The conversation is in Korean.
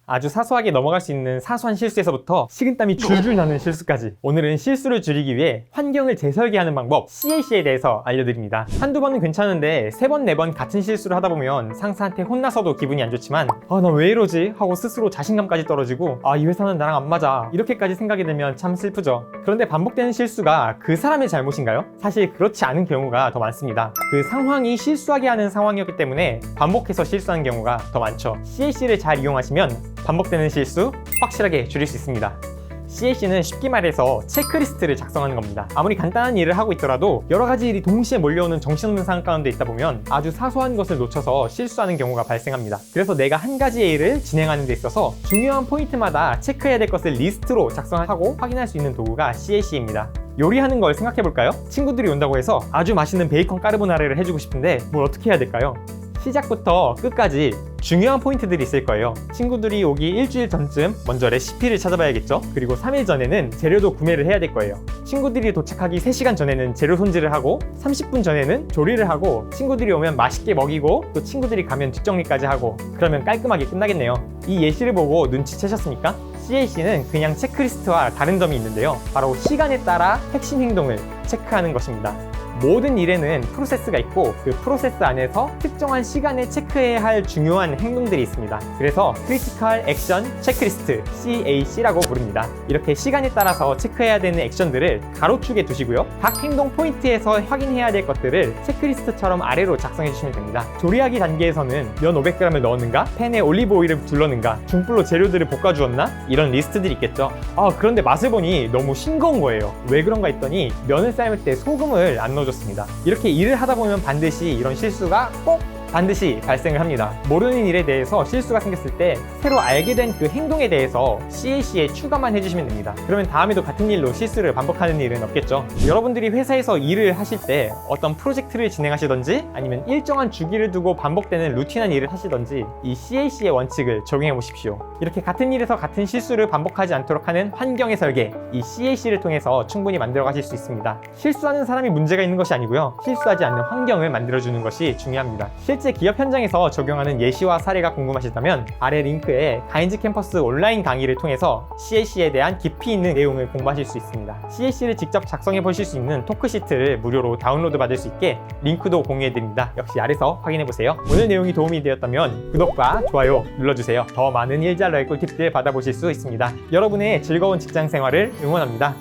아주 사소하게 넘어갈 수 있는 사소한 실수에서부터 식은땀이 줄줄 나는 실수까지, 오늘은 실수를 줄이기 위해 환경을 재설계하는 방법 CAC에 대해서 알려드립니다. 한두 번은 괜찮은데 3번, 4번 같은 실수를 하다 보면 상사한테 혼나서도 기분이 안 좋지만 나 왜 이러지? 하고 스스로 자신감까지 떨어지고 이 회사는 나랑 안 맞아, 이렇게까지 생각이 들면 참 슬프죠. 그런데 반복되는 실수가 그 사람의 잘못인가요? 사실 그렇지 않은 경우가 더 많습니다. 그 상황이 실수하게 하는 상황이었기 때문에 반복해서 실수하는 경우가 더 많죠. CAC를 잘 이용하시면 반복되는 실수 확실하게 줄일 수 있습니다. CAC는 쉽게 말해서 체크리스트를 작성하는 겁니다. 아무리 간단한 일을 하고 있더라도 여러 가지 일이 동시에 몰려오는 정신없는 상황 가운데 있다 보면 아주 사소한 것을 놓쳐서 실수하는 경우가 발생합니다. 그래서 내가 한 가지의 일을 진행하는 데 있어서 중요한 포인트마다 체크해야 될 것을 리스트로 작성하고 확인할 수 있는 도구가 CAC입니다. 요리하는 걸 생각해 볼까요? 친구들이 온다고 해서 아주 맛있는 베이컨 까르보나라를 해주고 싶은데 뭘 어떻게 해야 될까요? 시작부터 끝까지 중요한 포인트들이 있을 거예요. 친구들이 오기 일주일 전쯤 먼저 레시피를 찾아봐야겠죠? 그리고 3일 전에는 재료도 구매를 해야 될 거예요. 친구들이 도착하기 3시간 전에는 재료 손질을 하고 30분 전에는 조리를 하고 친구들이 오면 맛있게 먹이고 또 친구들이 가면 뒷정리까지 하고, 그러면 깔끔하게 끝나겠네요. 이 예시를 보고 눈치채셨습니까? CAC는 그냥 체크리스트와 다른 점이 있는데요. 바로 시간에 따라 핵심 행동을 체크하는 것입니다. 모든 일에는 프로세스가 있고 그 프로세스 안에서 특정한 시간에 체크해야 할 중요한 행동들이 있습니다. 그래서 크리티컬 액션 체크리스트 CAC라고 부릅니다. 이렇게 시간에 따라서 체크해야 되는 액션들을 가로축에 두시고요. 각 행동 포인트에서 확인해야 될 것들을 체크리스트처럼 아래로 작성해 주시면 됩니다. 조리하기 단계에서는 면 500g을 넣었는가? 팬에 올리브 오일을 둘렀는가? 중불로 재료들을 볶아주었나? 이런 리스트들이 있겠죠. 그런데 맛을 보니 너무 싱거운 거예요. 왜 그런가 했더니 면을 삶을 때 소금을 안 넣어줬습니다. 이렇게 일을 하다 보면 반드시 이런 실수가 꼭 반드시 발생을 합니다. 모르는 일에 대해서 실수가 생겼을 때 새로 알게 된 그 행동에 대해서 CAC에 추가만 해주시면 됩니다. 그러면 다음에도 같은 일로 실수를 반복하는 일은 없겠죠. 여러분들이 회사에서 일을 하실 때 어떤 프로젝트를 진행하시던지 아니면 일정한 주기를 두고 반복되는 루틴한 일을 하시던지 이 CAC의 원칙을 적용해 보십시오. 이렇게 같은 일에서 같은 실수를 반복하지 않도록 하는 환경의 설계, 이 CAC를 통해서 충분히 만들어 가실 수 있습니다. 실수하는 사람이 문제가 있는 것이 아니고요, 실수하지 않는 환경을 만들어주는 것이 중요합니다. 실제 기업 현장에서 적용하는 예시와 사례가 궁금하시다면 아래 링크에 가인즈 캠퍼스 온라인 강의를 통해서 CAC에 대한 깊이 있는 내용을 공부하실 수 있습니다. CAC를 직접 작성해 보실 수 있는 토크시트를 무료로 다운로드 받을 수 있게 링크도 공유해 드립니다. 역시 아래서 확인해 보세요. 오늘 내용이 도움이 되었다면 구독과 좋아요 눌러주세요. 더 많은 일잘러의 꿀팁들 받아보실 수 있습니다. 여러분의 즐거운 직장 생활을 응원합니다.